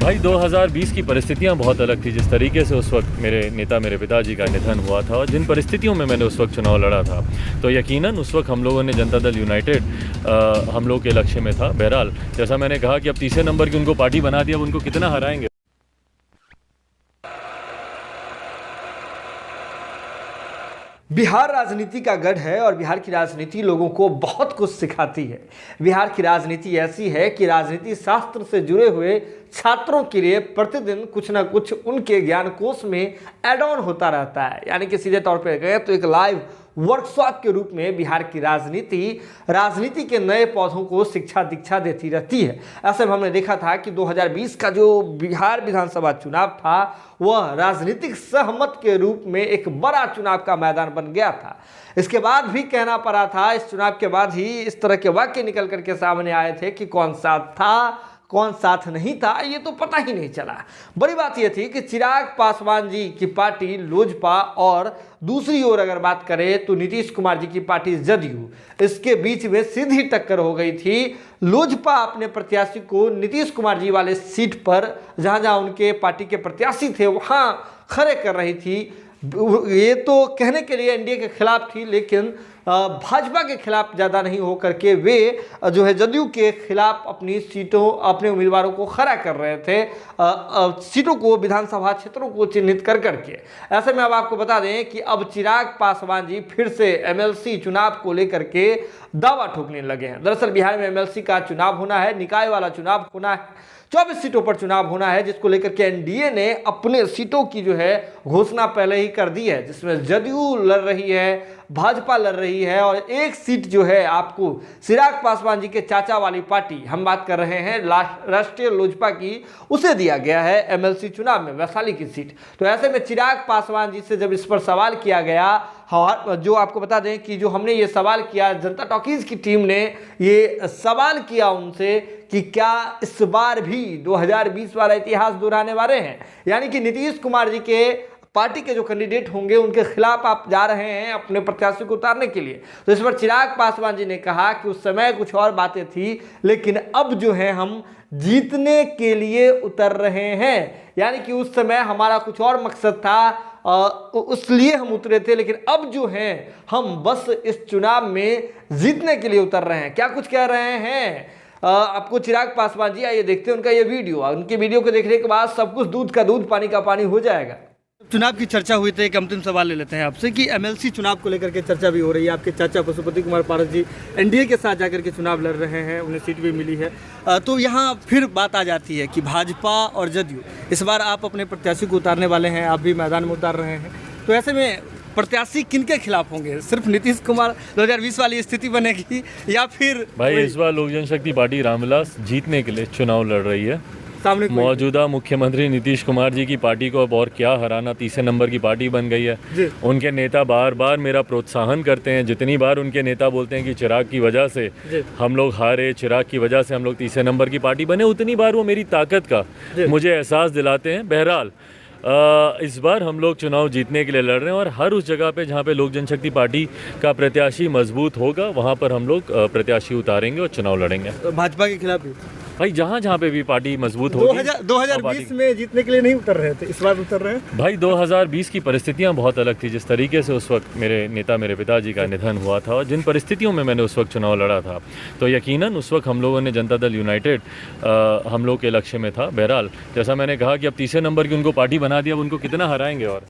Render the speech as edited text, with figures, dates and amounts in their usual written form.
भाई 2020 की परिस्थितियां बहुत अलग थी। जिस तरीके से उस वक्त मेरे पिताजी का निधन हुआ था और जिन परिस्थितियों में मैंने उस वक्त चुनाव लड़ा था, तो यकीनन उस वक्त हम लोगों ने जनता दल यूनाइटेड हम लोग के लक्ष्य में था। बहरहाल जैसा मैंने कहा कि अब तीसरे नंबर की उनको पार्टी बना दिया, अब उनको कितना हराएंगे। बिहार राजनीति का गढ़ है और बिहार की राजनीति लोगों को बहुत कुछ सिखाती है। बिहार की राजनीति ऐसी है कि राजनीति शास्त्र से जुड़े हुए छात्रों के लिए प्रतिदिन कुछ ना कुछ उनके ज्ञान कोश में ऐड ऑन होता रहता है। यानी कि सीधे तौर पर गए तो एक लाइव वर्कशॉप के रूप में बिहार की राजनीति के नए पौधों को शिक्षा दीक्षा देती रहती है। ऐसे में हमने देखा था कि 2020 का जो बिहार विधानसभा चुनाव था वह राजनीतिक सहमत के रूप में एक बड़ा चुनाव का मैदान बन गया था। इसके बाद भी कहना पड़ा था, इस चुनाव के बाद ही इस तरह के वाक्य निकल करके सामने आए थे कि कौन साथ था कौन साथ नहीं था ये तो पता ही नहीं चला। बड़ी बात यह थी कि चिराग पासवान जी की पार्टी लोजपा और दूसरी ओर अगर बात करें तो नीतीश कुमार जी की पार्टी जदयू, इसके बीच में सीधी टक्कर हो गई थी। लोजपा अपने प्रत्याशी को नीतीश कुमार जी वाले सीट पर जहां जहां उनके पार्टी के प्रत्याशी थे वहां खड़े कर रही थी। ये तो कहने के लिए एनडीए के खिलाफ थी, लेकिन भाजपा के खिलाफ ज़्यादा नहीं हो करके वे जो है जदयू के खिलाफ अपनी सीटों अपने उम्मीदवारों को खड़ा कर रहे थे, सीटों को विधानसभा क्षेत्रों को चिन्हित कर करके। ऐसे में अब आपको बता दें कि अब चिराग पासवान जी फिर से एमएलसी चुनाव को लेकर के दावा ठोकने लगे हैं। दरअसल बिहार में एमएलसी का चुनाव होना है, निकाय वाला चुनाव होना है, 24 सीटों पर चुनाव होना है, जिसको लेकर के एनडीए ने अपने सीटों की जो है घोषणा पहले ही कर दी है, जिसमें जदयू लड़ रही है, भाजपा लड़ रही है और एक सीट जो है आपको चिराग पासवान जी के चाचा वाली पार्टी, हम बात कर रहे हैं राष्ट्रीय लोजपा की, उसे दिया गया है एमएलसी चुनाव में वैशाली की सीट। तो ऐसे में चिराग पासवान जी से जब इस पर सवाल किया गया, जो आपको बता दें कि जो हमने ये सवाल किया, जनता टॉकीज की टीम ने ये सवाल किया उनसे कि क्या इस बार भी 2020 वाला इतिहास दोहराने वाले हैं, यानी कि नीतीश कुमार जी के पार्टी के जो कैंडिडेट होंगे उनके खिलाफ आप जा रहे हैं अपने प्रत्याशी को उतारने के लिए। तो इस पर चिराग पासवान जी ने कहा कि उस समय कुछ और बातें थी, लेकिन अब जो है हम जीतने के लिए उतर रहे हैं। यानी कि उस समय हमारा कुछ और मकसद था, उसलिए हम उतरे थे, लेकिन अब जो है हम बस इस चुनाव में जीतने के लिए उतर रहे हैं। क्या कुछ कह रहे हैं आपको चिराग पासवान जी, आइए देखते हैं उनका ये वीडियो। उनके वीडियो को देखने के बाद सब कुछ दूध का दूध पानी का पानी हो जाएगा। चुनाव की चर्चा हुई थी, एक अंतिम सवाल ले लेते हैं आपसे कि एमएलसी चुनाव को लेकर के चर्चा भी हो रही है। आपके चाचा पशुपति कुमार पारस जी एनडीए के साथ जाकर के चुनाव लड़ रहे हैं, उन्हें सीट भी मिली है। तो यहाँ फिर बात आ जाती है कि भाजपा और जदयू, इस बार आप अपने प्रत्याशी को उतारने वाले हैं, आप भी मैदान में उतार रहे हैं। तो ऐसे में प्रत्याशी किनके खिलाफ होंगे? सिर्फ नीतीश कुमार 2020 वाली स्थिति बनेगी या फिर भाई इस बार लोक जनशक्ति पार्टी रामविलास जीतने के लिए चुनाव लड़ रही है। मौजूदा मुख्यमंत्री नीतीश कुमार जी की पार्टी को अब और क्या हराना, तीसरे नंबर की पार्टी बन गई है। उनके नेता बार बार मेरा प्रोत्साहन करते हैं। जितनी बार उनके नेता बोलते हैं कि चिराग की वजह से हम लोग हारे, चिराग की वजह से हम लोग तीसरे नंबर की पार्टी बने, उतनी बार वो मेरी ताकत का मुझे एहसास दिलाते हैं। बहरहाल इस बार हम लोग चुनाव जीतने के लिए लड़ रहे हैं और हर उस जगह पे जहाँ पे लोक जनशक्ति पार्टी का प्रत्याशी मजबूत होगा वहाँ पर हम लोग प्रत्याशी उतारेंगे और चुनाव लड़ेंगे। भाजपा के खिलाफ भी भाई जहाँ पे भी पार्टी मजबूत होगी। 2020 में जीतने के लिए नहीं उतर रहे थे, इस बार उतर रहे हैं। भाई 2020 की परिस्थितियां बहुत अलग थी। जिस तरीके से उस वक्त मेरे पिताजी का निधन हुआ था और जिन परिस्थितियों में मैंने उस वक्त चुनाव लड़ा था, तो यकीनन उस वक्त हम लोगों ने जनता दल यूनाइटेड हम लोग के लक्ष्य में था। बहरहाल जैसा मैंने कहा कि अब तीसरे नंबर की उनको पार्टी बना दिया, अब उनको कितना हराएंगे और